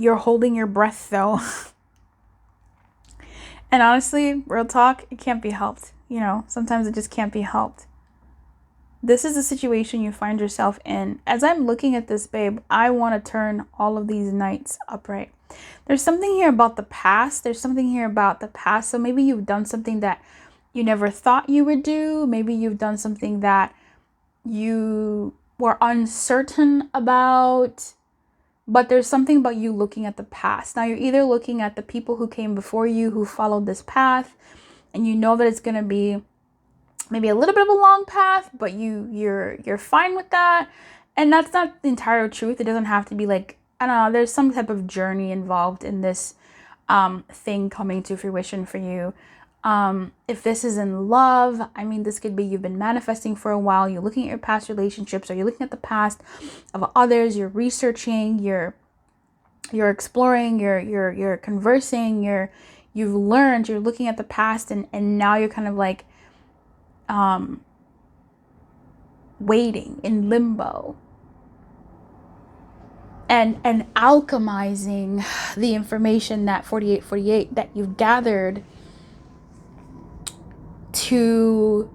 you're holding your breath though. And honestly, real talk, it can't be helped. You know, sometimes it just can't be helped. This is the situation you find yourself in. As I'm looking at this, babe, I want to turn all of these knights upright. There's something here about the past. So maybe you've done something that you never thought you would do. Maybe you've done something that you were uncertain about. But there's something about you looking at the past. Now, you're either looking at the people who came before you, who followed this path, and you know that it's going to be maybe a little bit of a long path, but you're fine with that. And that's not the entire truth. It doesn't have to be like, I don't know, there's some type of journey involved in this thing coming to fruition for you. If this is in love, I mean, this could be you've been manifesting for a while. You're looking at your past relationships, or you're looking at the past of others. You're researching. You're exploring. You're conversing. You've learned. You're looking at the past, and now you're kind of like waiting in limbo. And alchemizing the information that 4848 that you've gathered to,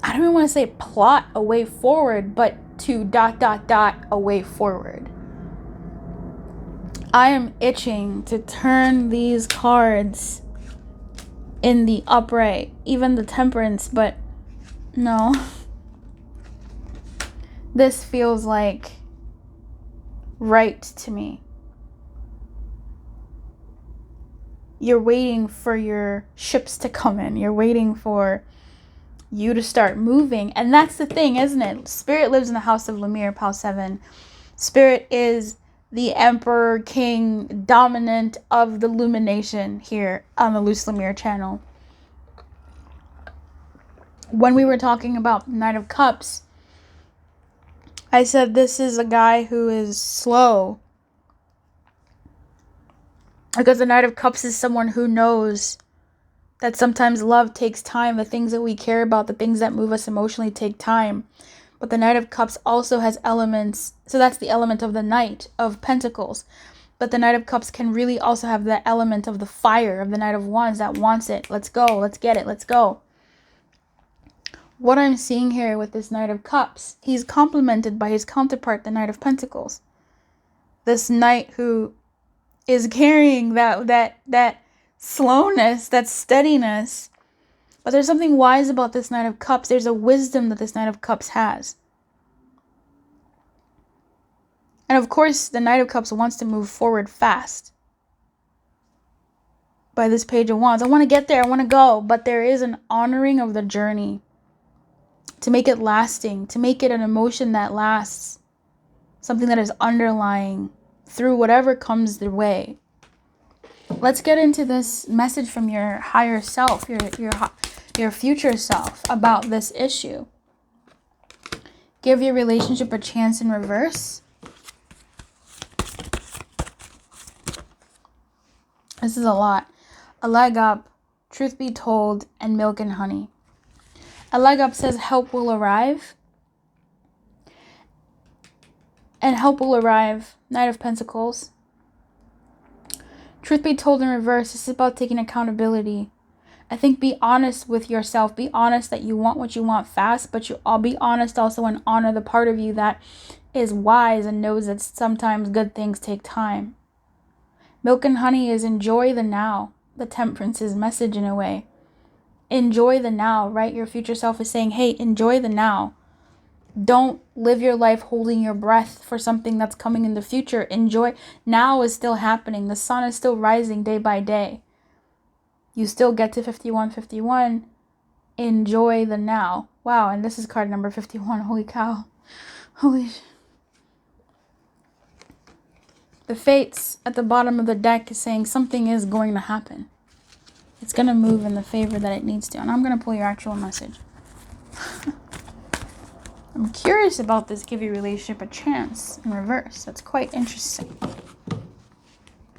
I don't even want to say plot a way forward, but to ... a way forward. I am itching to turn these cards in the upright, even the temperance, but no. This feels like right to me. You're waiting for your ships to come in. You're waiting for you to start moving. And that's the thing, isn't it? Spirit lives in the house of Lemire, Pal 7. Spirit is the emperor, king, dominant of the illumination here on the Loose Lemire channel. When we were talking about Knight of Cups, I said this is a guy who is slow. Because the Knight of Cups is someone who knows That sometimes love takes time. The things that we care about, the things that move us emotionally take time. But the Knight of Cups also has elements. So that's the element of the Knight of Pentacles. But the Knight of Cups can really also have the element of the fire of the Knight of Wands that wants it. Let's go. Let's get it. Let's go. What I'm seeing here with this Knight of Cups, he's complemented by his counterpart, the Knight of Pentacles. This knight who is carrying that slowness, that steadiness. But there's something wise about this Knight of Cups. There's a wisdom that this Knight of Cups has. And of course, the Knight of Cups wants to move forward fast. By this Page of Wands, I want to get there, I want to go. But there is an honoring of the journey. To make it lasting, to make it an emotion that lasts. Something that is underlying through whatever comes their way. Let's get into this message from your higher self, your future self about this issue. Give your relationship a chance in reverse. This is a lot. A leg up, truth be told, and milk and honey. A leg up says help will arrive. And help will arrive. Knight of Pentacles. Truth be told in reverse, this is about taking accountability. I think be honest with yourself. Be honest that you want what you want fast, but I'll be honest also and honor the part of you that is wise and knows that sometimes good things take time. Milk and honey is enjoy the now. The Temperance's message in a way. Enjoy the now, right? Your future self is saying, hey, enjoy the now. Don't live your life holding your breath for something that's coming in the future. Enjoy. Now is still happening. The sun is still rising day by day. You still get to 5151. Enjoy the now. Wow, and this is card number 51. Holy cow. Holy. The Fates at the bottom of the deck is saying something is going to happen. It's going to move in the favor that it needs to. And I'm going to pull your actual message. I'm curious about this give your relationship a chance in reverse. That's quite interesting.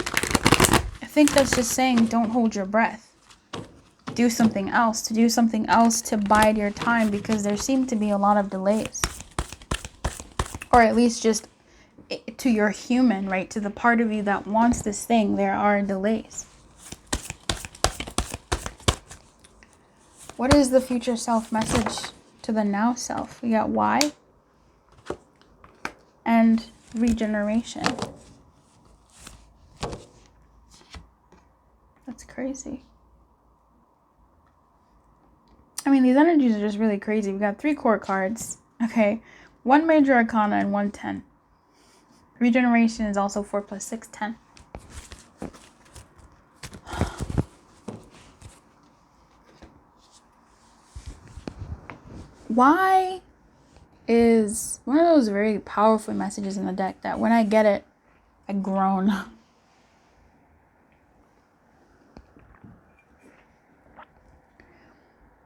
I think that's just saying don't hold your breath. Do something else. To do something else to bide your time, because there seem to be a lot of delays. Or at least just to your human, right? To the part of you that wants this thing, there are delays. What is the future self message to the now self? We got why and regeneration. That's crazy. I mean, these energies are just really crazy. We got 3 court cards. Okay. 1 major arcana and 1 10. Regeneration is also 4 + 6, 10. Why is one of those very powerful messages in the deck that when I get it, I groan.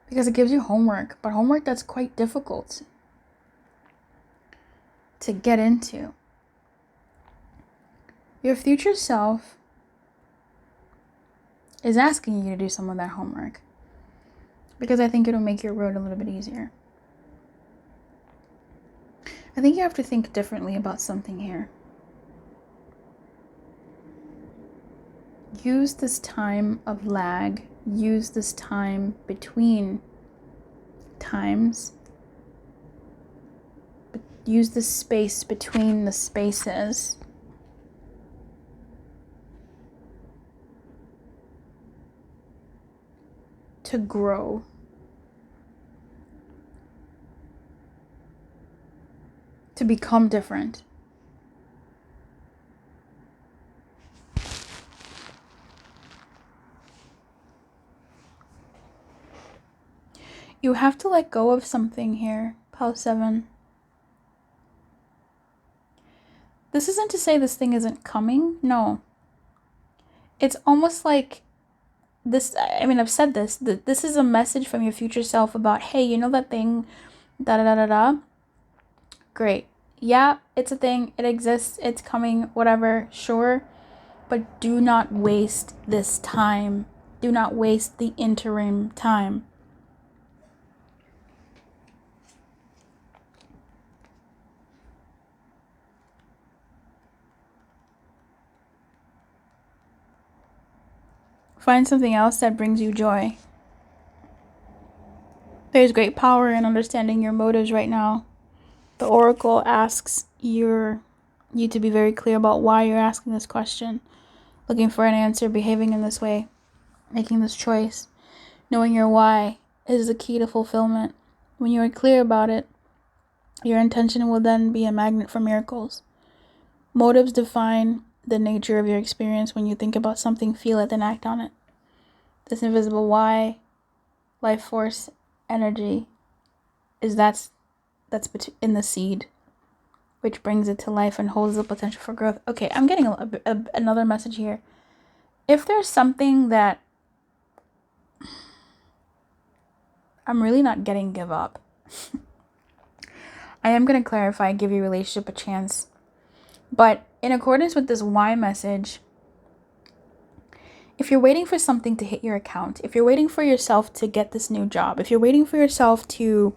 Because it gives you homework, but homework that's quite difficult to get into. Your future self is asking you to do some of that homework because I think it'll make your road a little bit easier. I think you have to think differently about something here. Use this time of lag. Use this time between times. Use the space between the spaces. To grow. To become different. You have to let go of something here, Pal 7. This isn't to say this thing isn't coming. No. It's almost like this, I mean, I've said this. This is a message from your future self about, hey, you know that thing, da-da-da-da-da? Great. Yeah, it's a thing. It exists. It's coming. Whatever. Sure. But do not waste this time Do not waste the interim time. Find something else that brings you joy. There's great power in understanding your motives right now. The oracle asks you to be very clear about why you're asking this question, looking for an answer, behaving in this way, making this choice. Knowing your why is the key to fulfillment. When you are clear about it, your intention will then be a magnet for miracles. Motives define the nature of your experience. When you think about something, feel it, then act on it. This invisible why, life force, energy, that's in the seed, which brings it to life and holds the potential for growth. Okay, I'm getting another message here. If there's something that I'm really not getting, give up. I am going to clarify, give your relationship a chance. But in accordance with this why message, if you're waiting for something to hit your account, if you're waiting for yourself to get this new job, if you're waiting for yourself to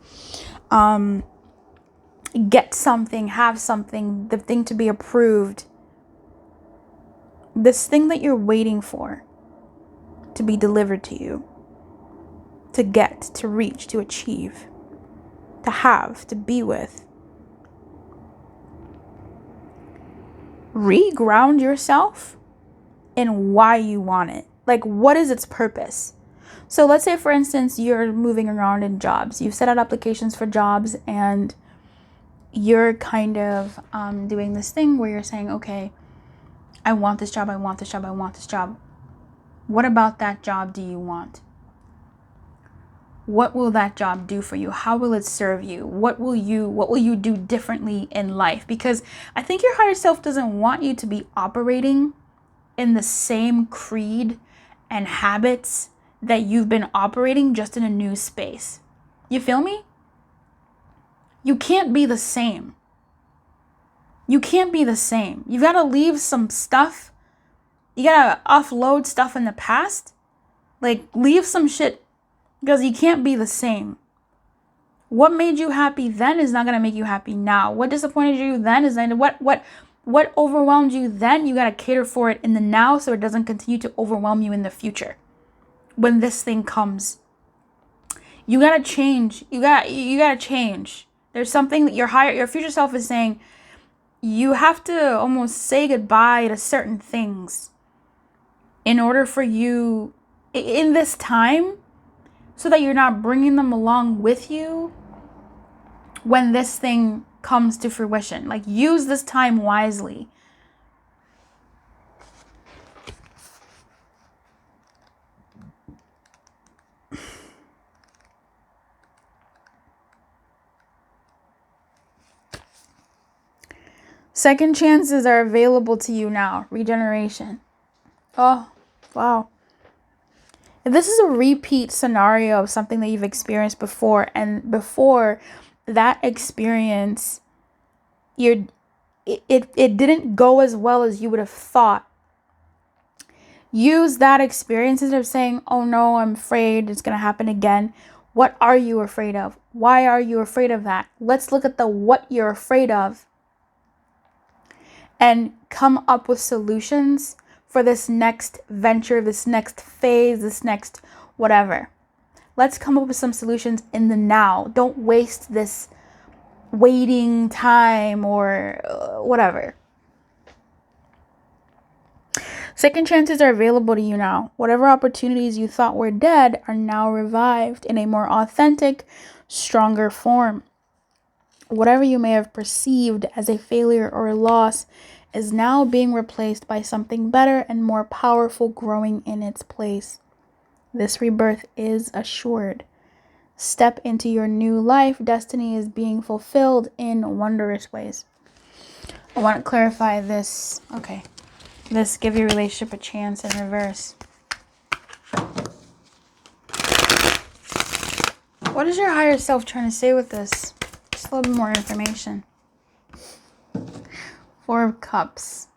get something, have something, the thing to be approved, this thing that you're waiting for to be delivered to you, to get, to reach, to achieve, to have, to be with, reground yourself in why you want it. Like, what is its purpose? So let's say, for instance, you're moving around in jobs. You've set out applications for jobs and you're kind of doing this thing where you're saying, okay, I want this job, I want this job, I want this job. What about that job do you want? What will that job do for you? How will it serve you? What will you do differently in life? Because I think your higher self doesn't want you to be operating in the same creed and habits that you've been operating, just in a new space. You feel me? You can't be the same. You can't be the same. You've got to leave some stuff. You got to offload stuff in the past. Like, leave some shit, because you can't be the same. What made you happy then is not going to make you happy now. What disappointed you then is not, what overwhelmed you then, you got to cater for it in the now so it doesn't continue to overwhelm you in the future. When this thing comes, you got to change. You got to change. There's something that your future self is saying. You have to almost say goodbye to certain things in order for you in this time, so that you're not bringing them along with you when this thing comes to fruition. Like, use this time wisely. Second chances are available to you now. Regeneration. Oh, wow. If this is a repeat scenario of something that you've experienced before, and before that experience, it didn't go as well as you would have thought, use that experience instead of saying, oh no, I'm afraid it's going to happen again. What are you afraid of? Why are you afraid of that? Let's look at the what you're afraid of and come up with solutions for this next venture, this next phase, this next whatever. Let's come up with some solutions in the now. Don't waste this waiting time or whatever. Second chances are available to you now. Whatever opportunities you thought were dead are now revived in a more authentic, stronger form. Whatever you may have perceived as a failure or a loss is now being replaced by something better and more powerful growing in its place. This rebirth is assured. Step into your new life. Destiny is being fulfilled in wondrous ways. I want to clarify this. Okay. This give your relationship a chance in reverse. What is your higher self trying to say with this? Just a little bit more information. Four of Cups.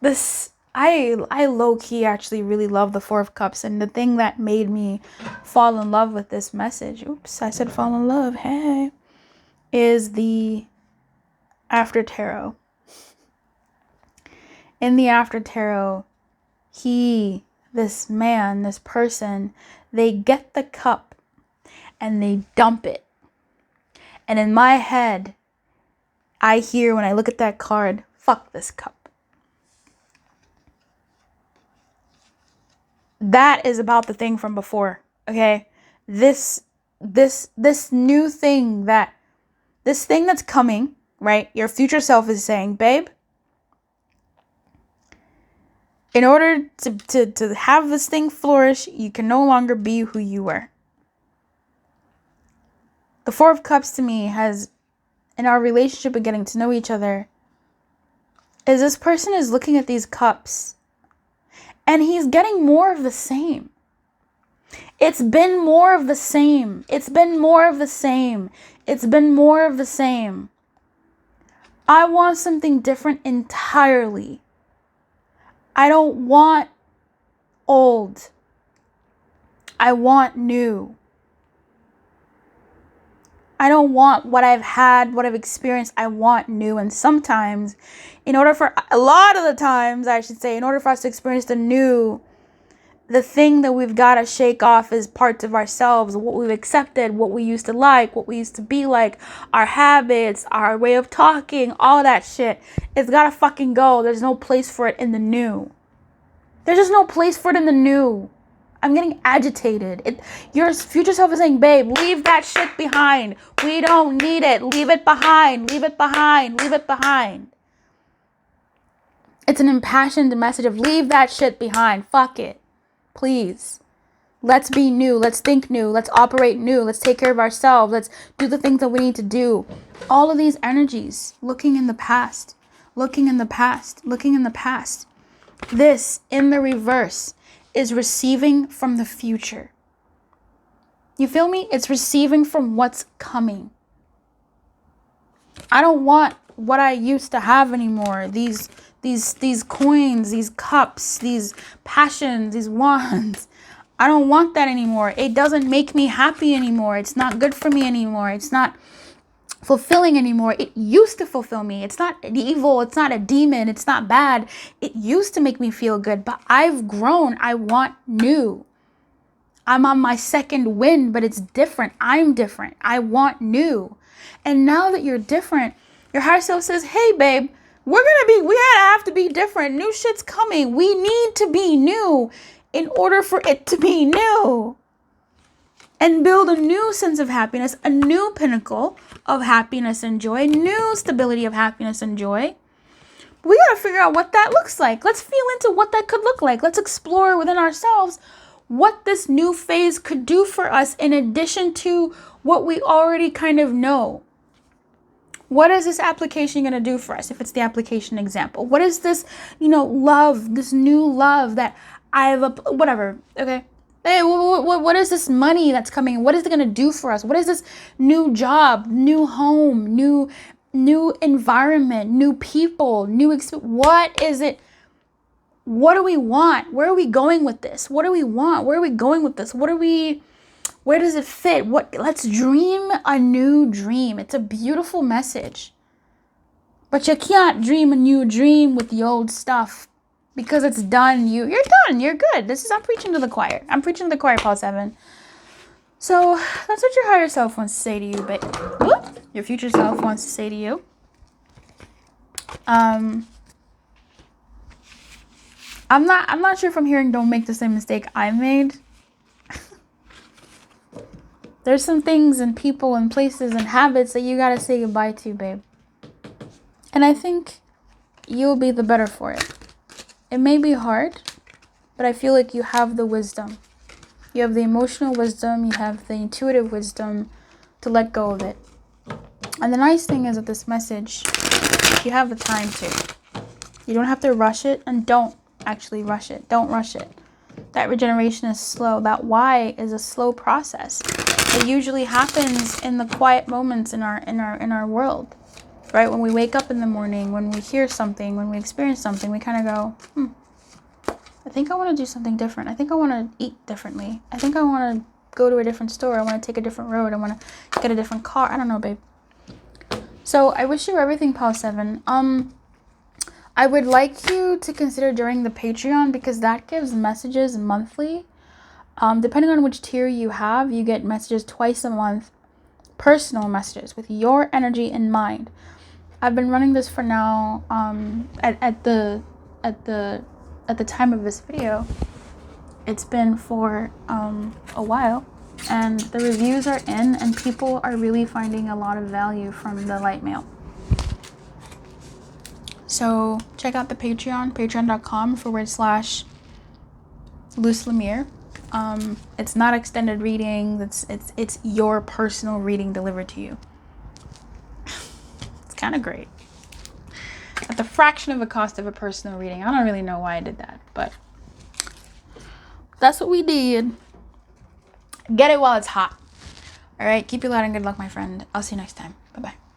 This I low-key actually really love the Four of Cups, and the thing that made me fall in love with this message, oops, I said fall in love, hey, is the After Tarot. In the After Tarot, this man, this person, they get the cup and they dump it. And in my head, I hear when I look at that card, fuck this cup. That is about the thing from before, okay? This new thing this thing that's coming, right? Your future self is saying, babe, in order to have this thing flourish, you can no longer be who you were. The Four of Cups to me has, in our relationship and getting to know each other, is this person is looking at these cups and he's getting more of the same. It's been more of the same. It's been more of the same. It's been more of the same. I want something different entirely. I don't want old. I want new. I don't want what I've had, what I've experienced. I want new. And sometimes, in order for us to experience the new, the thing that we've got to shake off is parts of ourselves, what we've accepted, what we used to like, what we used to be like, our habits, our way of talking, all that shit. It's got to fucking go. There's no place for it in the new. There's just no place for it in the new. I'm getting agitated. Your future self is saying, babe, leave that shit behind. We don't need it. Leave it behind. Leave it behind. Leave it behind. It's an impassioned message of leave that shit behind. Fuck it. Please. Let's be new. Let's think new. Let's operate new. Let's take care of ourselves. Let's do the things that we need to do. All of these energies, looking in the past, looking in the past, looking in the past. This, in the reverse, is receiving from the future. You feel me? It's receiving from what's coming. I don't want what I used to have anymore. These coins, these cups, these passions, these wands. I don't want that anymore. It doesn't make me happy anymore. It's not good for me anymore. It's not fulfilling anymore. It used to fulfill me. It's not evil. It's not a demon. It's not bad. It used to make me feel good, but I've grown. I want new. I'm on my second wind, but it's different. I'm different. I want new. And now that you're different, your higher self says, hey, babe, we're going to have to be different. New shit's coming. We need to be new in order for it to be new. And build a new sense of happiness, a new pinnacle of happiness and joy, new stability of happiness and joy. We got to figure out what that looks like. Let's feel into what that could look like. Let's explore within ourselves what this new phase could do for us in addition to what we already kind of know. What is this application going to do for us? If it's the application example, what is this, love, this new love that whatever. Okay. Hey, what is this money that's coming? What is it going to do for us? What is this new job, new home, new environment, new people, new experience? What is it? What do we want? Where are we going with this? What do we want? Where are we going with this? Where does it fit? Let's dream a new dream. It's a beautiful message. But you can't dream a new dream with the old stuff. Because it's done. You're done. You're good. I'm preaching to the choir. I'm preaching to the choir, Paul 7. So that's what your higher self wants to say to you. But your future self wants to say to you. I'm not sure if I'm hearing don't make the same mistake I made. There's some things and people and places and habits that you got to say goodbye to, babe. And I think you'll be the better for it. It may be hard, but I feel like you have the wisdom. You have the emotional wisdom. You have the intuitive wisdom to let go of it. And the nice thing is with this message, you have the time to. You don't have to rush it, and don't actually rush it. Don't rush it. That regeneration is slow. That why is a slow process. It usually happens in the quiet moments in our world. Right? When we wake up in the morning, when we hear something, when we experience something, we kind of go, I think I want to do something different. I think I want to eat differently. I think I want to go to a different store. I want to take a different road. I want to get a different car. I don't know, babe. So I wish you everything, Pal 7. I would like you to consider joining the Patreon because that gives messages monthly. Depending on which tier you have, you get messages twice a month, personal messages with your energy in mind. I've been running this for now. At the time of this video, it's been for a while, and the reviews are in, and people are really finding a lot of value from the LightMail. So check out the Patreon, patreon.com/Luce Lemire. It's not extended reading. It's your personal reading delivered to you. It's kind of great. At the fraction of the cost of a personal reading. I don't really know why I did that, but that's what we did. Get it while it's hot. All right, keep your light and good luck, my friend. I'll see you next time. Bye-bye.